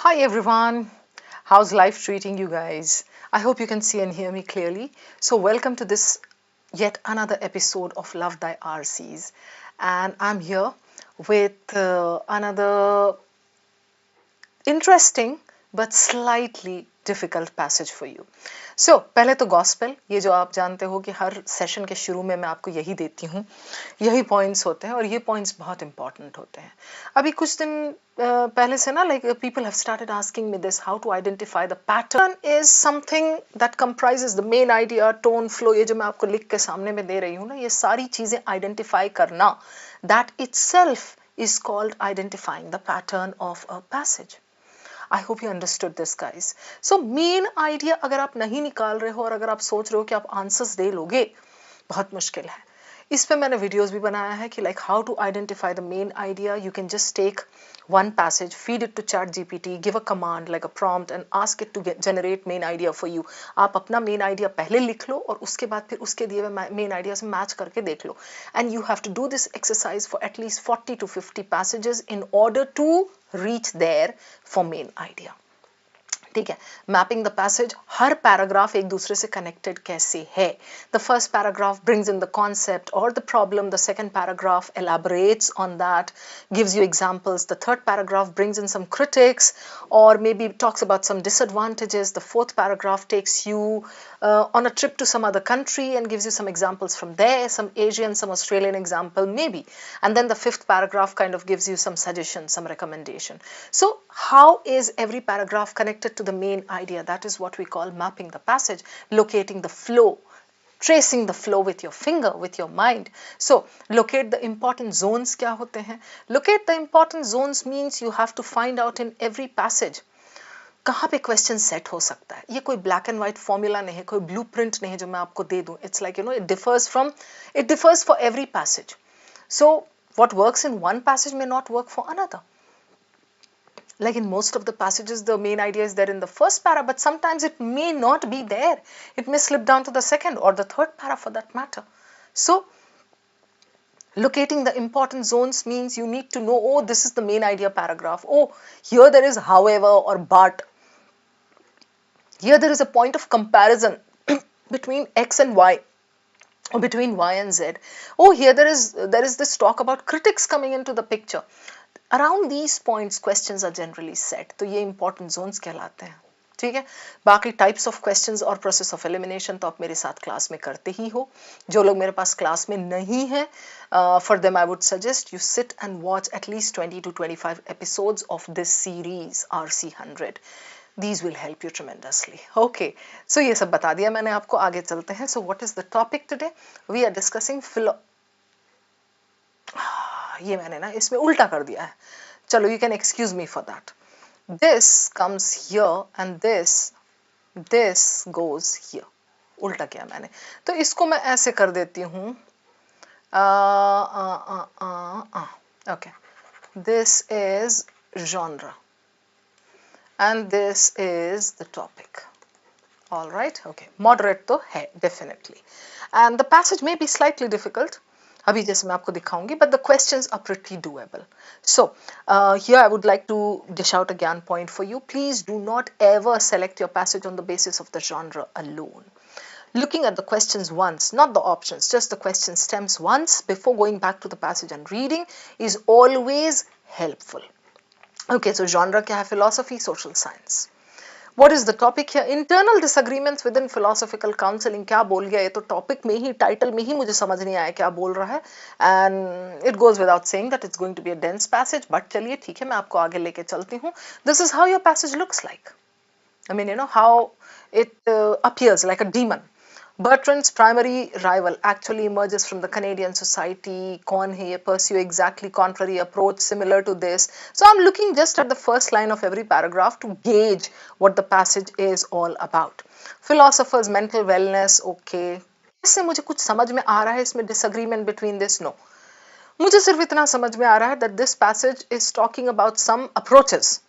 Hi everyone, how's life treating you guys? I hope you can see and hear me clearly. So, welcome to this yet another episode of Love Thy RCs, and I'm here with another interesting but slightly difficult passage for you. So, पहले तो gospel, ये जो आप जानते हो कि हर session के शुरू में मैं आपको यही देती हूँ, यही पॉइंट्स होते हैं और ये पॉइंट्स बहुत इंपॉर्टेंट होते हैं. अभी कुछ दिन पहले से ना like people have started asking me this how to identify the pattern is something that comprises the main idea tone flow. ये जो मैं आपको लिख के सामने में दे रही हूँ ना, ये सारी चीजें आइडेंटिफाई करना, that itself is called identifying the pattern of a passage. I hope you understood this guys. So main idea अगर आप नहीं निकाल रहे हो और अगर आप सोच रहे हो कि आप आंसर्स दे लोगे, बहुत मुश्किल है. इस पे मैंने वीडियोस भी बनाया है कि like how to identify the main idea. You can just take one passage, feed it to ChatGPT, give a command like a prompt and ask it to generate main idea for you. आप अपना main idea पहले लिख लो और उसके बाद फिर उसके दिए हुए main idea से match करके देख लो. And you have to do this exercise for at least 40 to 50 passages in order to reach there for main idea. ठीक है. मैपिंग द पैसेज, हर पैराग्राफ एक दूसरे से कनेक्टेड कैसे है. The first paragraph brings in the concept और the problem, the second paragraph elaborates on that, gives you examples, the third paragraph brings in some critics or maybe talks about some disadvantages, the fourth paragraph takes you on a trip to some other country and gives you some examples from there, some Asian, some Australian example maybe, and then the fifth paragraph kind of gives you some suggestion, some recommendation. So how is every paragraph connected to the main idea? That is what we call mapping the passage, locating the flow, tracing the flow with your finger, with your mind. So locate the important zones. क्या होते हैं? Locate the important zones means you have to find out in every passage कहाँ पे question set हो सकता है. ये कोई ब्लैक एंड व्हाइट फॉर्मूला नहीं है, कोई ब्लूप्रिंट नहीं है जो मैं आपको दे दूं. It's like it differs for every passage. So what works in one passage may not work for another. Like in most of the passages, the main idea is there in the first para, but sometimes it may not be there. It may slip down to the second or the third para for that matter. So locating the important zones means you need to know, oh, this is the main idea paragraph. Oh, here there is however or but. Here there is a point of comparison between X and Y, or between Y and Z. Oh, here there is this talk about critics coming into the picture. Around these points questions are generally set. तो ये important zones कहलाते हैं. ठीक है. बाकी types of questions और process of elimination तो आप मेरे साथ क्लास में करते ही हो. जो लोग मेरे पास क्लास में नहीं हैं, for them I would suggest you sit and watch at least 20 to 25 episodes of this series RC100. These will help you tremendously. Okay, so ये सब बता दिया मैंने आपको. आगे चलते हैं. So what is the topic today? We are discussing ये मैंने ना इसमें उल्टा कर दिया है. चलो, you can excuse me for that. This comes here and this goes here. उल्टा किया मैंने. तो इसको मैं ऐसे कर देती हूँ. Okay. This is genre. And this is the topic. All right. Okay. Moderate तो है definitely. And the passage may be slightly difficult. अभी जैसे मैं आपको दिखाऊंगी, but the questions are pretty doable. So here I would like to dish out a ज्ञान point for you. Please do not ever select your passage on the basis of the genre alone. Looking at the questions once, not the options, just the question stems once before going back to the passage and reading is always helpful. Okay, so genre क्या है? Philosophy, social science. What is the topic here? Internal disagreements within philosophical counseling. क्या बोल गया? ये तो topic में ही, title में ही मुझे समझ नहीं आया क्या बोल रहा है. And it goes without saying that it's going to be a dense passage. But चलिए ठीक है, मैं आपको आगे लेके चलती हूँ. This is how your passage looks like. I mean, you know how it appears like a demon. Bertrand's primary rival actually emerges from the Canadian society. कौन है ये? Pursue exactly contrary approach similar to this. So I'm looking just at the first line of every paragraph to gauge what the passage is all about. Philosophers, mental wellness, okay. इससे मुझे कुछ समझ में आ रहा है इसमें disagreement between this? No. मुझे सिर्फ इतना समझ में आ रहा है that this passage is talking about some approaches,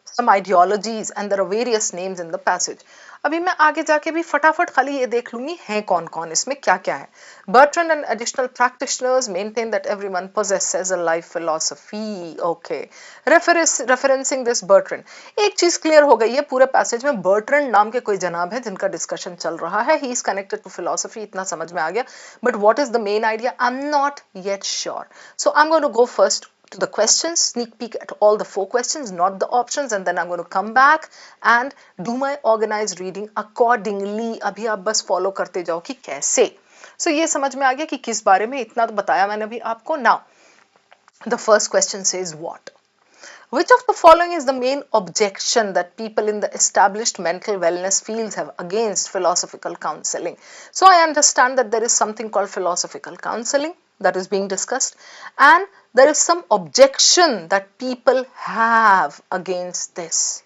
some ideologies, and there are various names in the passage. अभी मैं आगे जाके भी फटाफट खाली ये देख लूंगी हैं कौन कौन, इसमें क्या क्या है. Bertrand and additional practitioners maintain that everyone possesses a life philosophy. Okay, referencing this Bertrand, एक चीज क्लियर हो गई है पूरे पैसेज में. Bertrand नाम के कोई जनाब है जिनका डिस्कशन चल रहा है. He is connected to philosophy, इतना समझ में आ गया. But what is the main idea? I'm not yet sure. So I'm going to go first to the questions, sneak peek at all the 4 questions, not the options, and then I'm going to come back and do my organized reading accordingly. अभी आप बस follow करते जाओ कि कैसे. So ये समझ में आ गया कि किस बारे में, इतना तो बताया मैंने अभी आपको. Now, the first question says what? Which of the following is the main objection that people in the established mental wellness fields have against philosophical counseling? So I understand that there is something called philosophical counseling that is being discussed, and there is some objection that people have against this.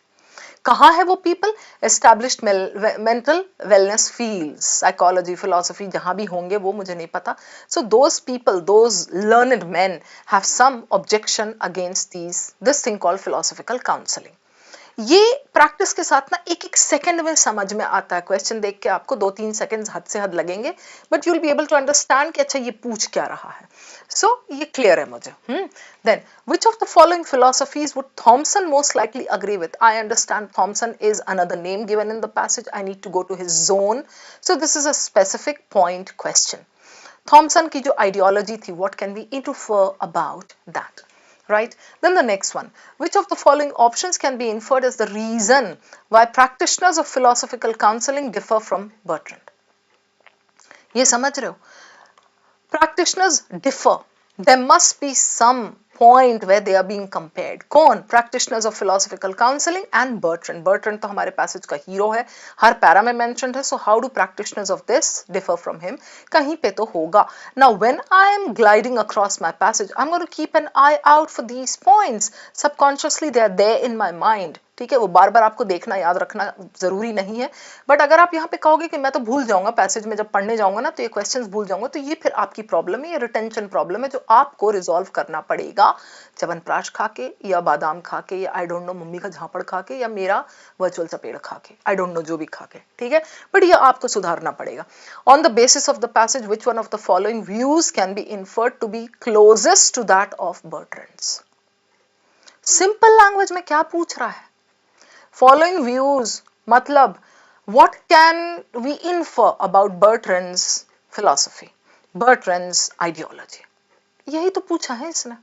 कहाँ है वो people? Established mental wellness fields, psychology, philosophy, जहाँ भी होंगे वो मुझे नहीं पता. So those people, those learned men have some objection against this thing called philosophical counseling. ये प्रैक्टिस के साथ ना एक एक सेकंड में समझ में आता है. क्वेश्चन देख के आपको 2-3 सेकंड्स हद से हद लगेंगे, but you will be able to understand कि अच्छा ये पूछ क्या रहा है. सो ये क्लियर है मुझे. Then which of the following philosophies would Thompson most likely agree with? I understand Thompson is another name given in the passage. I need to go to his zone. So this is a specific point question. Thompson की जो ideology थी, what can we infer about that? Right? Then the next one, which of the following options can be inferred as the reason why practitioners of philosophical counseling differ from Bertrand? ये समझ रहे हो? Practitioners differ. There must be some point where they are being compared. कौन? Practitioners of philosophical counseling and Bertrand. Bertrand तो हमारे passage का hero है, हर para में mentioned है. So how do practitioners of this differ from him? कहीं पे तो होगा. Now when I am gliding across my passage, I'm going to keep an eye out for these points. Subconsciously they are there in my mind. ठीक है, वो बार बार आपको देखना याद रखना जरूरी नहीं है. बट अगर आप यहाँ पे कहोगे कि मैं तो भूल जाऊंगा पैसेज में, जब पढ़ने जाऊंगा ना तो ये क्वेश्चंस भूल जाऊंगा, तो ये फिर आपकी प्रॉब्लम है, ये रिटेंशन प्रॉब्लम है जो आपको रिजॉल्व करना पड़ेगा. च्यवनप्राश खा के या बादाम खा के या आई डोंट नो मम्मी का झापड़ खा के या मेरा वर्चुअल सा पेड़ खा के, आई डोंट नो जो भी खा के. ठीक है, बट ये आपको सुधारना पड़ेगा. On the basis of the passage which one of the following views can be inferred to be closest to that of Bertrand's? Simple language में क्या पूछ रहा है? Following views मतलब what can we infer about Bertrand's philosophy, Bertrand's ideology? यही तो पूछा है इसने,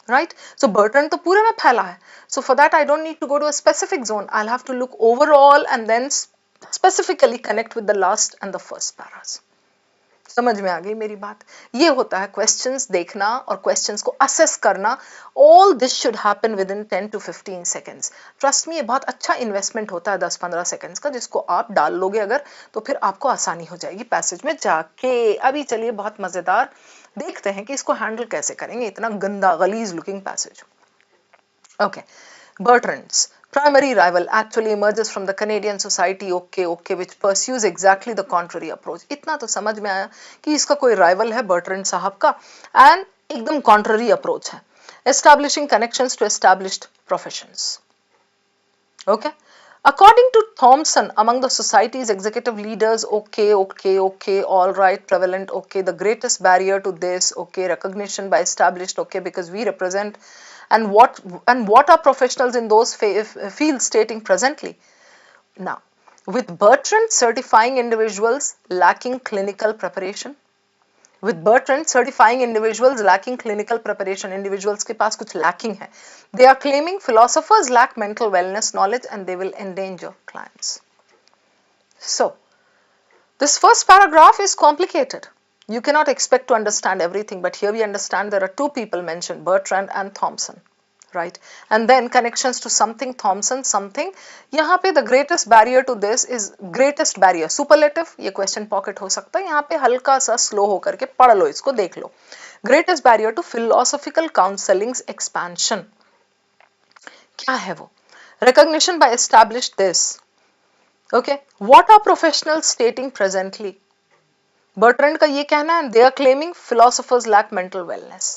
right? So Bertrand तो पूरे में फैला है. So for that I don't need to go to a specific zone. I'll have to look overall and then specifically connect with the last and the first paras. समझ में आ गई मेरी बात? ये होता है क्वेश्चंस देखना और क्वेश्चंस को असेस करना. All this should happen with in 10 to 15 seconds. Trust me, ये बहुत अच्छा इन्वेस्टमेंट होता है 10-15 सेकेंड्स का, जिसको आप डाल लोगे अगर, तो फिर आपको आसानी हो जाएगी पैसेज में जाके. अभी चलिए बहुत मजेदार देखते हैं कि इसको हैंडल कैसे करेंगे, इतना गंदा गलीज looking passage. Okay, Bertrand's primary rival actually emerges from the Canadian society, okay, which pursues exactly the contrary approach. इतना तो समझ में आया कि इसका कोई rival है Bertrand साहब का, and एकदम contrary approach है. Establishing connections to established professions. Okay. According to Thompson, among the society's executive leaders, okay, all right, prevalent, okay, the greatest barrier to this, okay, recognition by established, okay, because we represent, and what are professionals in those fields stating presently? Now, with Bertrand certifying individuals lacking clinical preparation, individuals lacking clinical preparation, individuals के पास कुछ lacking है. They are claiming philosophers lack mental wellness knowledge and they will endanger clients. So, this first paragraph is complicated. You cannot expect to understand everything, but here we understand there are two people mentioned, Bertrand and Thompson. Right? And then connections to something, Thompson, something. यहाँ पे the greatest barrier to this is greatest barrier, superlative, ये question pocket हो सकता है. यहाँ पे हल्का सा slow होकर के पढ़ लो, इसको देख लो. Greatest barrier to philosophical counseling's expansion. क्या है वो? Recognition by established this. Okay. What are professionals stating presently? Bertrand का ये कहना है, they are claiming philosophers lack mental wellness.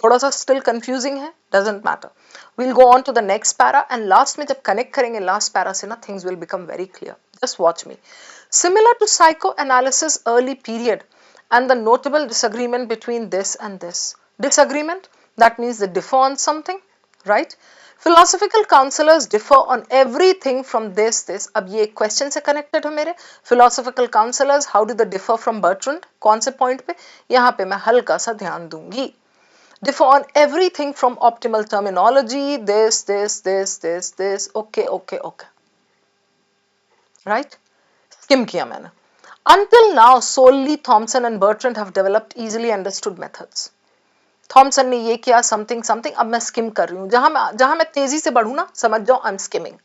थोड़ा सा स्टिल कंफ्यूजिंग है, doesn't matter, we'll go on to the next para and last में जब connect करेंगे last para से ना things will become very clear. Just watch me. Similar to psychoanalysis early period and the notable disagreement between this and this. Disagreement, that means they differ on something, right? Philosophical counselors differ on everything from this. अब ये question से connected है मेरे. Philosophical counselors, how do they differ from Bertrand? कौन से point पे? यहाँ पे मैं हल्का सा ध्यान दूंगी. Differ on everything from optimal terminology, this, okay. Right? Skim किया मैंने. Until now, solely Thompson and Bertrand have developed easily understood methods. Thomson ने ये किया समथिंग, अब मैं स्किम कर रही हूँ, जहां मैं तेजी से बढ़ू ना, समझ जाओ I am skimming.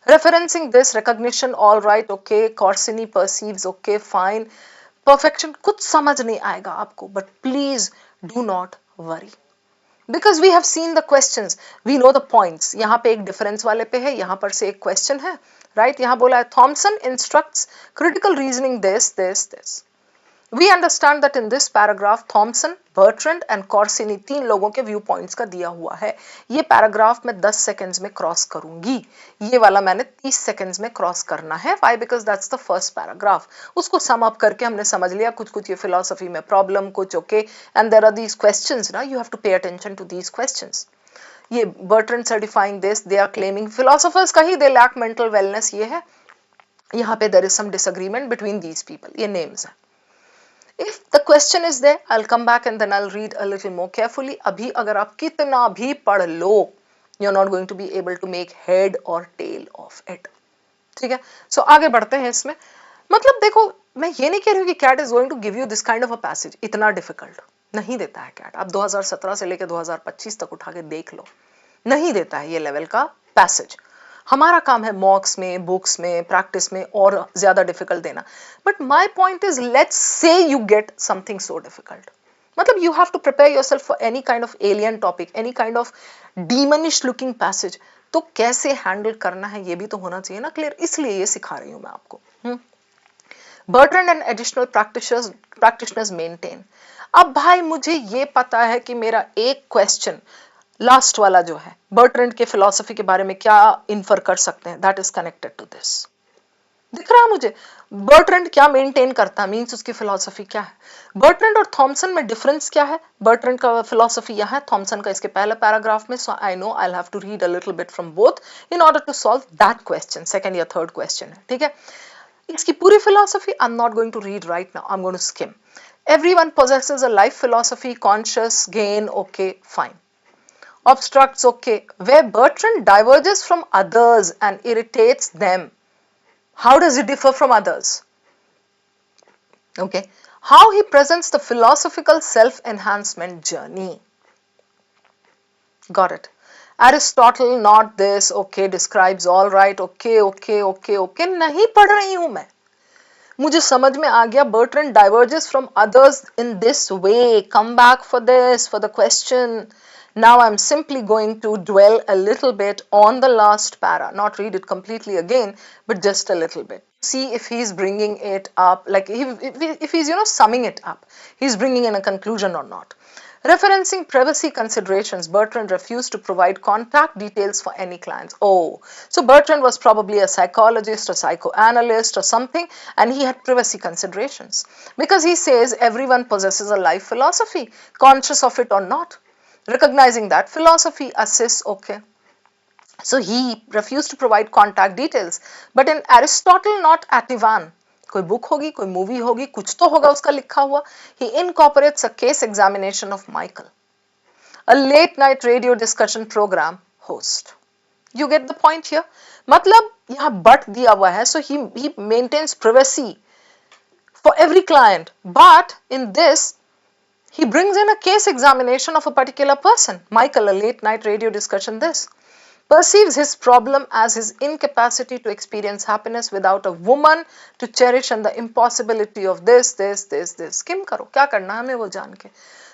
Referencing this recognition, all right, okay, Corsini perceives, okay fine, perfection कुछ समझ नहीं आएगा आपको, but please do not worry because we have seen the questions, we know the points. यहाँ पे एक डिफरेंस वाले पे है, यहाँ पर से एक क्वेश्चन है, राइट? यहाँ बोला है Thompson instructs critical reasoning this. We understand that in this paragraph Thomson, Bertrand and Corsini तीन लोगों के व्यू पॉइंट्स का दिया हुआ है. ये पैराग्राफ मैं 10 सेकेंड्स में क्रॉस करूंगी, ये वाला मैंने 30 सेकेंड्स में क्रॉस करना है. Why? Because that's the first paragraph. उसको सम अप करके हमने समझ लिया कुछ ये फिलोसफी में प्रॉब्लम कुछ, okay, and there are these questions ना, you have to pay attention to these questions. ये Bertrand certifying this, they are claiming philosophers का ही they lack mental wellness, ये है. यहाँ पे there is some disagreement between these people, ये names है. If the question is there, I'll come back and then I'll read a little more carefully. अभी अगर आप कितना भी पढ़ लो, you're not going to be able to make head or tail of it. ठीक है? So आगे बढ़ते हैं इसमें. मतलब देखो, मैं ये नहीं कह रही हूँ कि CAT is going to give you this kind of a passage. इतना difficult नहीं देता है CAT. आप 2017 से लेकर 2025 तक उठा के देख लो, नहीं देता है ये लेवल का पैसेज. हमारा काम है मॉक्स में, बुक्स में, प्रैक्टिस में और ज्यादा डिफिकल्ट देना. But my point is, let's say you get something so difficult, मतलब you have to prepare yourself for any kind of alien topic, any kind of demonish looking passage. तो कैसे handle करना है ये भी तो होना चाहिए ना क्लियर, इसलिए ये सिखा रही हूं मैं आपको. Bertrand and additional practitioners maintain. अब भाई मुझे ये पता है कि मेरा एक क्वेश्चन लास्ट वाला जो है, बर्ट्रैंड के फिलॉसफी के बारे में क्या इन्फर कर सकते हैं, that is connected to this. दिख रहा है मुझे बर्ट्रैंड क्या मेंटेन करता है, मींस उसकी फिलॉसफी क्या है. बर्ट्रैंड और थॉमसन में डिफरेंस क्या है? बर्ट्रैंड का फिलॉसफी यहाँ है, थॉमसन का इसके पहले पैराग्राफ में. So I know I have to read a little bit from both in order to solve that question, second या थर्ड क्वेश्चन है. ठीक है, इसकी पूरी philosophy I am not going to read right now, I am going to skim. Everyone possesses a life philosophy, conscious, gain, okay, fine. Obstructs, okay. Where Bertrand diverges from others and irritates them. How does it differ from others? Okay. How he presents the philosophical self-enhancement journey. Got it. Aristotle, not this, okay, describes all right, okay. नहीं पढ़ रही हूं मैं, मुझे समझ में आ गया. Bertrand diverges from others in this way. Come back for this, for the question. Now I'm simply going to dwell a little bit on the last para, not read it completely again, but just a little bit. See if he's bringing it up, like if he's, summing it up. He's bringing in a conclusion or not. Referencing privacy considerations, Bertrand refused to provide contact details for any clients. Oh, so Bertrand was probably a psychologist or psychoanalyst or something, and he had privacy considerations. Because he says everyone possesses a life philosophy, conscious of it or not. Recognizing that philosophy assists, okay. So he refused to provide contact details. But in Aristotle, not Ativan, कोई book होगी, कोई movie होगी, कुछ तो होगा उसका लिखा हुआ. He incorporates a case examination of Michael, a late night radio discussion program host. You get the point here? मतलब यहाँ but दिया हुआ है, so he maintains privacy for every client. But in this, he brings in a case examination of a particular person, Michael, a late night radio discussion this. Perceives his problem as his incapacity to experience happiness without a woman to cherish and the impossibility of this. Skim karo, क्या करना है हमें वो जान के.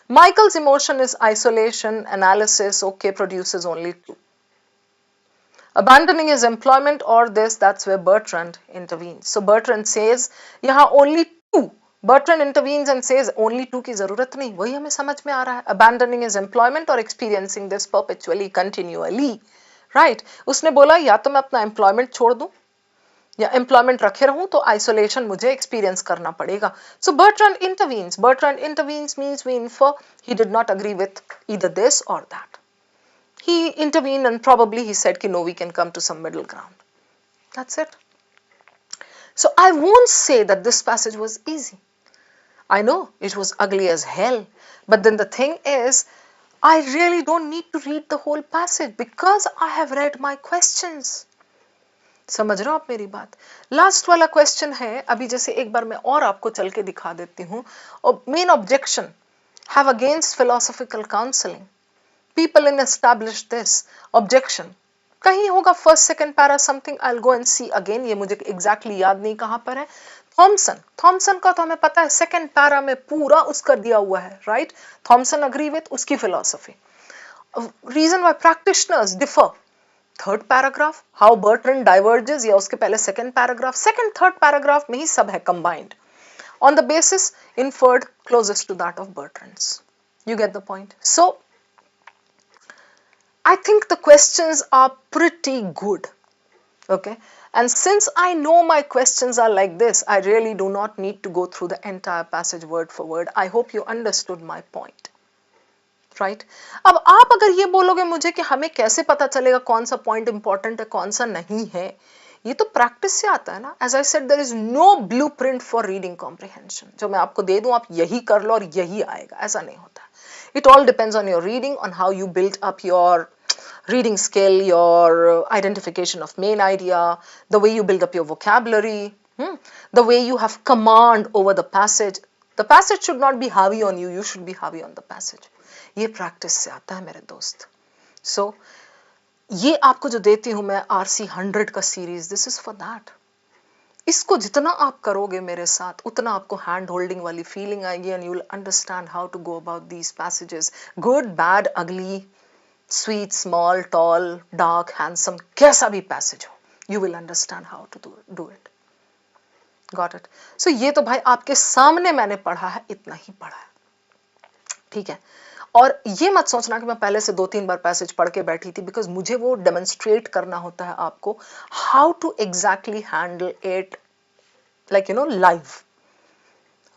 Michael's emotion is isolation, analysis, okay, produces only two. Abandoning his employment or this, that's where Bertrand intervenes. So Bertrand says, यहाँ only two Bertrand intervenes and says only two की जरूरत नहीं, वही हमें समझ में आ रहा है. Abandoning his employment or experiencing this perpetually, continually, right? उसने बोला या तो मैं अपना employment छोड़ दूं या एम्प्लॉयमेंट रखे रहूं तो आइसोलेशन मुझे एक्सपीरियंस करना पड़ेगा. So Bertrand intervenes. Bertrand intervenes means we infer he did not agree with either this और that. He intervened and probably he said कि no, we can come to some middle ground. That's it. So I won't say that this passage was easy. I know it was ugly as hell, but then the thing is, I really don't need to read the whole passage because I have read my questions. समझ रहे हो आप मेरी बात. Last वाला question है, अभी जैसे एक बार मैं और आपको चल के दिखा देती हूँ. Main objection have against philosophical counselling. People in establish this objection. कहीं होगा first second para something. I will go and see again. ये मुझे एग्जैक्टली याद नहीं कहाँ पर है. थॉमसन का तो हमें पता है सेकंड पैरा में पूरा उसका दिया हुआ है, राइट. थॉमसन अग्री विथ उसकी philosophy. Reason why practitioners differ. Third paragraph how Bertrand diverges, या उसके पहले second paragraph, second third paragraph में ही सब है combined on the basis inferred closest to that of Bertrand's. You get the point. So I think the questions are pretty good, okay, and since I know my questions are like this, I really do not need to go through the entire passage word for word. I hope you understood my point, right? अब आप अगर ये बोलोगे मुझे कि हमें कैसे पता चलेगा कौन सा पॉइंट इंपॉर्टेंट है कौन सा नहीं है, ये तो प्रैक्टिस से आता है ना. As I said, there is no blueprint for reading comprehension. जो मैं आपको दे दूं आप यही कर लो और यही आएगा, ऐसा नहीं होता. It all depends on your reading, on how you build up your reading skill, your identification of main idea, the way you build up your vocabulary, the way you have command over the passage. The passage should not be heavy on you, you should be heavy on the passage. ये practice से आता है मेरे दोस्त. So, ये आपको जो देती हूँ मैं RC 100 का series, this is for that. इसको जितना आप करोगे मेरे साथ उतना आपको हैंड होल्डिंग वाली फीलिंग आएगी and you will understand how to go about these passages. Good, bad, ugly, sweet, small, tall, dark, handsome, कैसा भी पैसेज हो, you will understand how to do it. Got it. So ये तो भाई आपके सामने मैंने पढ़ा है, इतना ही पढ़ा है, ठीक है. और ये मत सोचना कि मैं पहले से 2-3 बार पैसेज पढ़ के बैठी थी, बिकॉज मुझे वो डेमोन्स्ट्रेट करना होता है आपको how to exactly handle it, like live.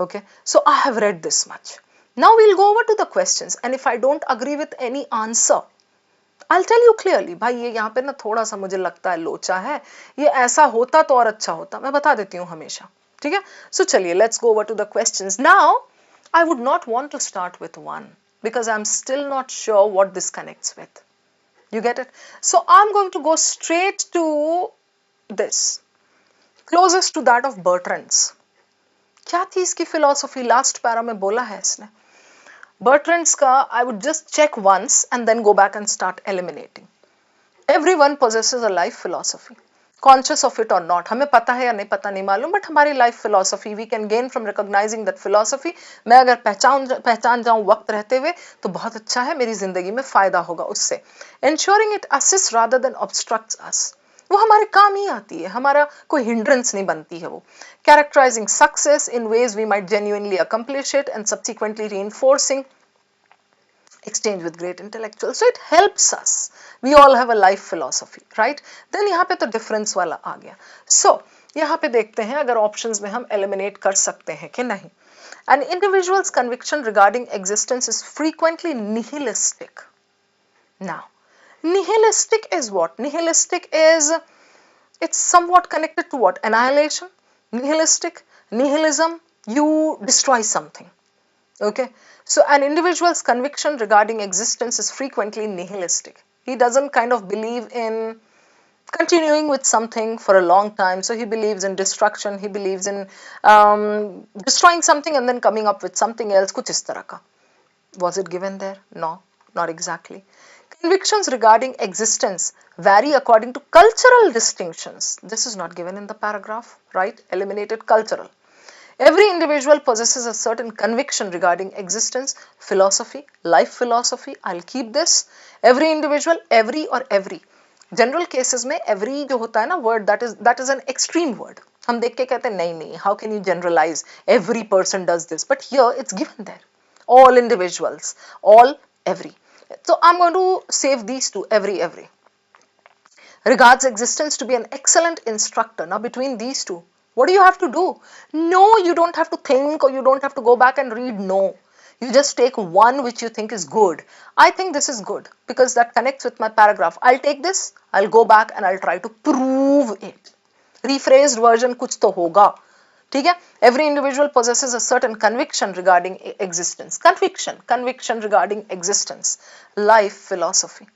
Okay, so I have read this much. Now we'll go over to the questions, and if I don't agree with any answer, I'll tell you clearly, भाई ये यहाँ पे ना थोड़ा सा मुझे लगता है लोचा है, ये ऐसा होता तो और अच्छा होता, मैं बता देती हूँ हमेशा, ठीक है. So चलिए, let's go over to the questions. Now I would not want to start with one because I'm still not sure what this connects with. You get it? So I'm going to go straight to this. Closest to that of Bertrand's. क्या थी इसकी philosophy? Last para में बोला है इसने. Bertrand's का I would just check once and then go back and start eliminating. Everyone possesses a life philosophy, conscious of it or not. हमें पता है या नहीं पता नहीं मालूम, but हमारी life philosophy we can gain from recognizing that philosophy. मैं अगर पहचान जाऊं वक्त रहते हुए तो बहुत अच्छा है, मेरी जिंदगी में फायदा होगा उससे. Ensuring it assists rather than obstructs us. वो हमारे काम ही आती है, हमारा कोई हिंड्रेंस नहीं बनती है वो. Characterizing success in ways we might genuinely accomplish it and subsequently reinforcing exchange with great intellectuals. So it helps us. We all have a life philosophy, right? Then यहाँ पे तो difference वाला आ गया. So यहाँ पे देखते हैं अगर options में हम eliminate कर सकते हैं कि नहीं. An individual's conviction regarding existence is frequently nihilistic. Now, nihilistic is what? Nihilistic is, it's somewhat connected to what? Annihilation. Nihilistic, nihilism, you destroy something. Okay, so an individual's conviction regarding existence is frequently nihilistic. He doesn't kind of believe in continuing with something for a long time, so he believes in destruction, he believes in destroying something and then coming up with something else. कुछ इस तरह का. Was it given there? No, not exactly. Convictions regarding existence vary according to cultural distinctions. This is not given in the paragraph, right? Eliminated cultural. Every individual possesses a certain conviction regarding existence, philosophy, life philosophy. I'll keep this. Every individual, every or every. General cases में every जो होता है ना word, that is an extreme word. हम देख के कहते हैं नहीं नहीं, how can you generalise, every person does this, but here it's given there, all individuals, all, every. So I'm going to save these two, every. Regards existence to be an excellent instructor. Now between these two, what do you have to do? No, you don't have to think or you don't have to go back and read. No. You just take one which you think is good. I think this is good because that connects with my paragraph. I'll take this, I'll go back and I'll try to prove it. Rephrased version kuch to hoga. ठीक है? Every individual possesses a certain conviction regarding existence. Conviction regarding existence. Life philosophy.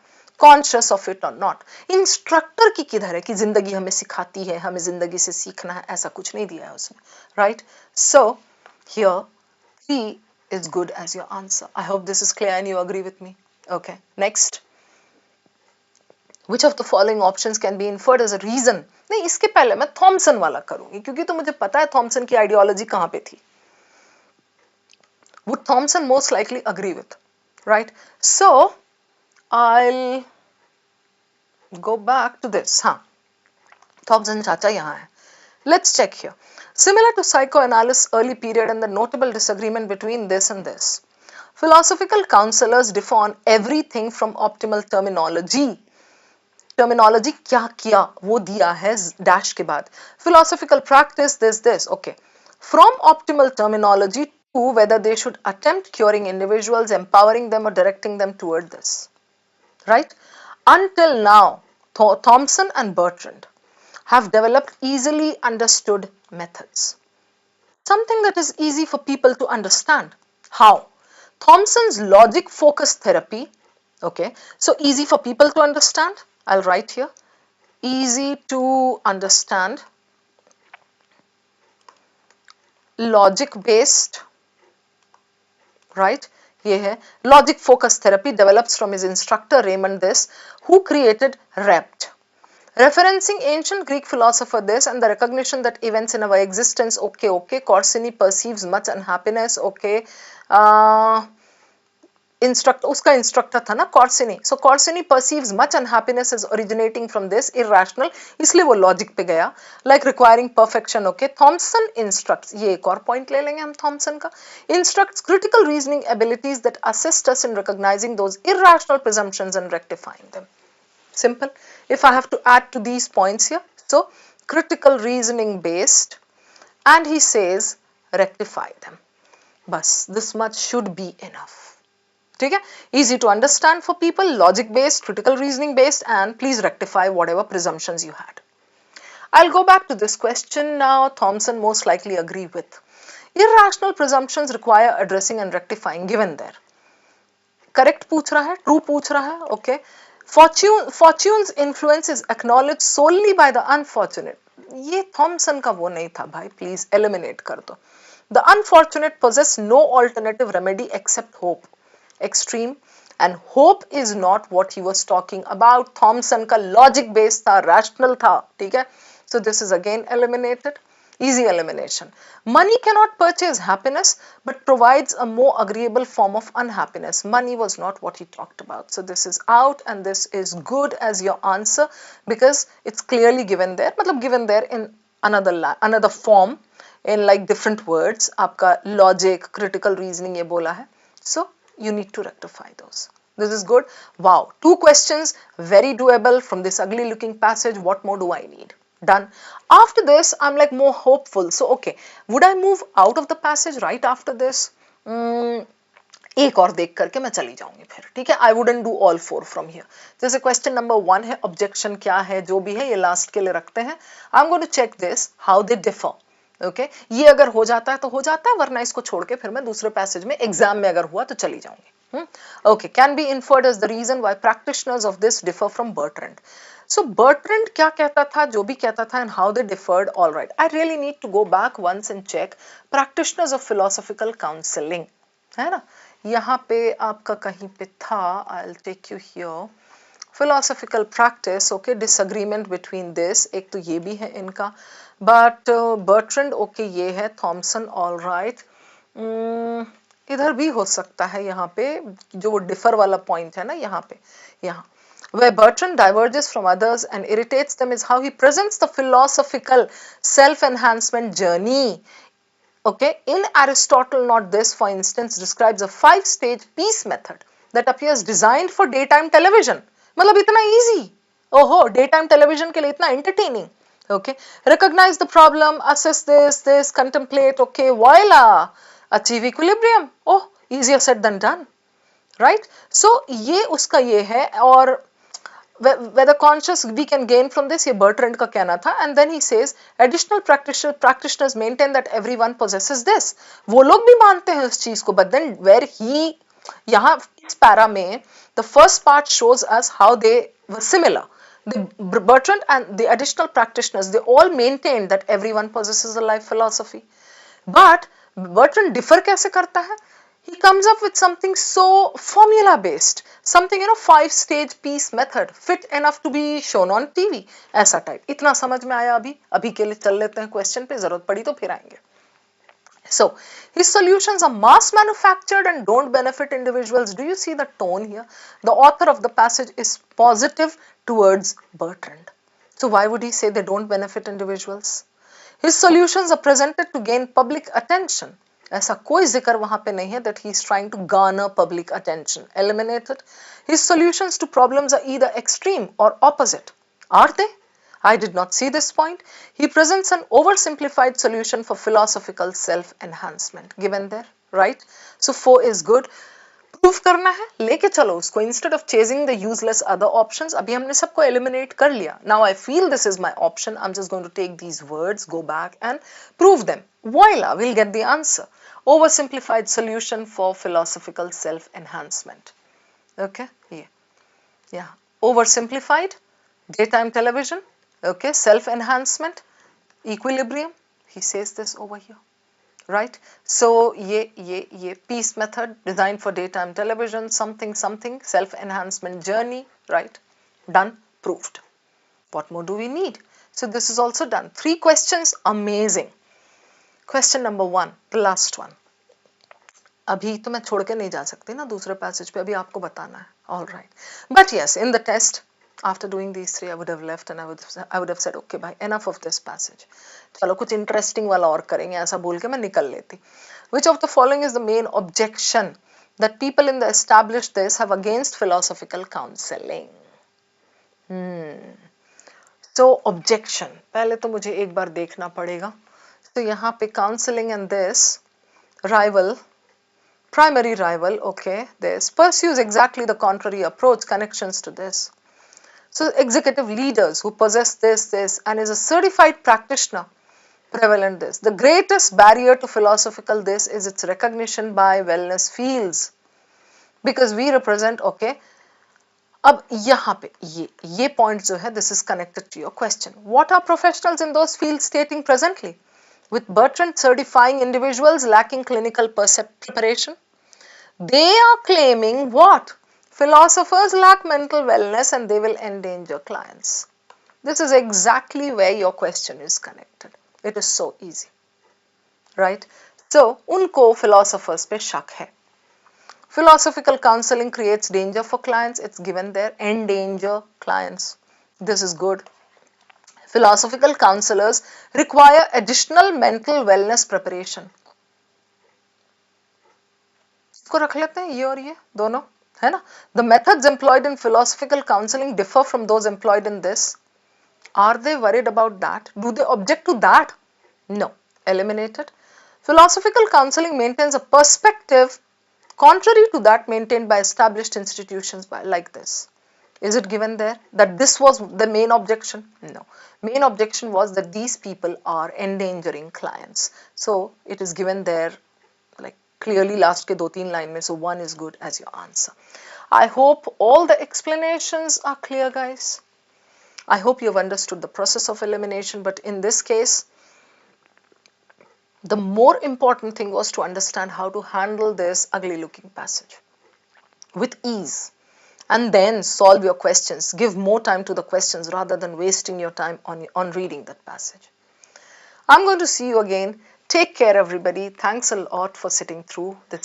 Conscious of it or not. Instructor की किधर है कि जिंदगी हमें सिखाती है, हमें जिंदगी से सीखना है, ऐसा कुछ नहीं दिया है उसमें, right? So here C is good as your answer. I hope this is clear and you agree with me. Okay, next. Which of the following options can be inferred as a reason? नहीं, इसके पहले मैं Thompson वाला करूंगी क्योंकि तो मुझे पता है थॉमसन की आइडियोलॉजी कहां पे थी. Would Thomson most likely agree with, right? So I'll go back to this. हाँ, Thomson चाचा यहाँ है. Let's check here. Similar to psychoanalysis early period and the notable disagreement between this and this. Philosophical counselors differ on everything from optimal terminology. Terminology क्या किया वो दिया है dash के बाद. Philosophical practice this. Okay. From optimal terminology to whether they should attempt curing individuals, empowering them or directing them toward this. Right? Until now, Thomson and Bertrand have developed easily understood methods. Something that is easy for people to understand. How? Thomson's logic focused therapy, okay, so easy for people to understand. I'll write here, easy to understand, logic based, right? ये है logic focused therapy develops from his instructor Raymond This, who created REPT. Referencing ancient Greek philosopher this and the recognition that events in our existence, okay, Corsini perceives much unhappiness, okay, उसका instructor था ना Corsini, so Corsini perceives much unhappiness as originating from this irrational, इसलिए वो logic पे गया, like requiring perfection, okay. Thomson instructs, ये एक और point ले लेंगे हम Thomson का, instructs critical reasoning abilities that assist us in recognizing those irrational presumptions and rectifying them. Simple. If I have to add to these points here, so critical reasoning based, and he says rectify them. Bas, this much should be enough. ठीक है? Easy to understand for people, logic based, critical reasoning based, and please rectify whatever presumptions you had. I'll go back to this question now. Thomson most likely agree with. Irrational presumptions require addressing and rectifying, given there. Correct पूछ रहा है, true पूछ रहा है, okay. Fortune's influence is acknowledged solely by the unfortunate. ये Thompson का वो नहीं था भाई, please eliminate कर दो. The unfortunate possess no alternative remedy except hope. Extreme, and hope is not what he was talking about. Thomson का logic based था, rational था, ठीक है? So this is again eliminated. Easy elimination. Money cannot purchase happiness but provides a more agreeable form of unhappiness. Money was not what he talked about. So this is out and this is good as your answer because it's clearly given there. मतलब given there in another form in like different words. आपका logic, critical reasoning ये बोला है. So you need to rectify those. This is good. Wow. 2 questions, very doable from this ugly looking passage. What more do I need? Done. After this, I'm like more hopeful. So, okay, would I move out of the passage right after this? एक और देख करके मैं चली जाऊंगी फिर, ठीक है? I wouldn't do all 4 from here. जैसे question number 1 है, objection क्या है, जो भी है ये last के लिए रखते हैं. I'm going to check this, how they differ. Okay? ये अगर हो जाता है तो हो जाता है, वरना इसको छोड़ के फिर मैं दूसरे पैसेज में एग्जाम में अगर हुआ तो चली जाऊंगी. Okay, can be inferred as the reason why practitioners of this differ from Bertrand. So Bertrand क्या कहता था, जो भी कहता था, and how they differed. All right, I really need to go back once and check practitioners of philosophical counseling, है ना? यहाँ पे आपका कहीं पे था, I'll take you here. Philosophical practice, okay, disagreement between this, एक तो ये भी है इनका, but Bertrand, okay, ये है, Thomson, all right. इधर भी हो सकता है यहाँ पे जो वो डिफर वाला पॉइंट है ना, यहाँ पे, यहाँ Where Bertrand diverges from others and irritates them is how he presents the philosophical self-enhancement journey. Okay, in Aristotle, not this, for instance, describes a 5-stage peace method that appears designed for daytime television. मतलब इतना easy. ओहो, daytime television के लिए इतना entertaining. Okay, recognize the problem, assess this, contemplate. Okay, voila, achieve equilibrium. Oh, easier said than done. Right? So ये उसका ये है और whether conscious we can gain from this, ये Bertrand का कहना था. And then he says additional practitioners maintain that everyone possesses this. वो लोग भी मानते हैं उस चीज को, but then where he यहाँ इस पैरा में the first part shows us how they were similar. The Bertrand and the additional practitioners, they all maintained that everyone possesses a life philosophy. But Bertrand differ कैसे करता है? He comes up with something so formula based, something 5-stage peace method, fit enough to be shown on TV, ऐसा type. इतना समझ में आया अभी के लिए चल लेते हैं क्वेश्चन पे, जरूरत पड़ी तो फिर आएंगे. So, his solutions are mass manufactured and don't benefit individuals. Do you see the tone here? The author of the passage is positive towards Bertrand. So, why would he say they don't benefit individuals? His solutions are presented to gain public attention. ऐसा कोई जिक्र वहां पे नहीं है that he is trying to garner public attention. Eliminate it. His solutions to problems are either extreme or opposite. Are they? I did not see this point. He presents an oversimplified solution for philosophical self-enhancement. Given there, right? So 4 is good. Proof करना है, लेके चलो उसको instead of chasing the useless other options. अभी हमने सबको eliminate कर लिया. Now I feel this is my option. I'm just going to take these words, go back and prove them. Voila, we'll get the answer. Oversimplified solution for philosophical self-enhancement. Okay, yeah. Oversimplified, daytime television. Okay, self-enhancement, equilibrium, he says this over here, right? So, ye peace method designed for daytime television, something, self-enhancement journey, right? Done, proved. What more do we need? So, this is also done. 3 questions, amazing. Question number 1, the last one. अभी तो मैं छोड़ के नहीं जा सकती ना दूसरे पैसेज पे, अभी आपको बताना है. All right. But yes, in the test, after doing these 3, I would have left and I would have said, okay, bhai, enough of this passage. चलो कुछ interesting वाला और करेंगे, ऐसा बोल के मैं निकल लेती. Which of the following is the main objection that people in the established this have against philosophical counseling? So objection, पहले तो मुझे एक बार देखना पड़ेगा. तो यहाँ पे counseling and this rival, primary rival, okay, this pursues exactly the contrary approach, connections to this. So executive leaders who possess this and is a certified practitioner, prevalent this. The greatest barrier to philosophical this is its recognition by wellness fields. Because we represent, okay, अब यहाँ पे ये point जो है, this is connected to your question. What are professionals in those fields stating presently? With Bertrand certifying individuals lacking clinical preparation, they are claiming what? Philosophers lack mental wellness and they will endanger clients. This is exactly where your question is connected. It is so easy, right? So, उनको philosophers पे शक है. Philosophical counseling creates danger for clients. It's given there, endanger clients. This is good. Philosophical counselors require additional mental wellness preparation. इसको रख लेते हैं, ये और ये दोनों, है ना? The methods employed in philosophical counseling differ from those employed in this. Are they worried about that? Do they object to that? No. Eliminated. Philosophical counseling maintains a perspective contrary to that maintained by established institutions like this. Is it given there that this was the main objection? No. Main objection was that these people are endangering clients. So it is given there like clearly last ke 2-3 line mein, so 1 is good as your answer. I hope all the explanations are clear, guys. I hope you have understood the process of elimination, but in this case, the more important thing was to understand how to handle this ugly looking passage with ease and then solve your questions. Give more time to the questions rather than wasting your time on reading that passage. I'm going to see you again. Take care, everybody. Thanks a lot for sitting through this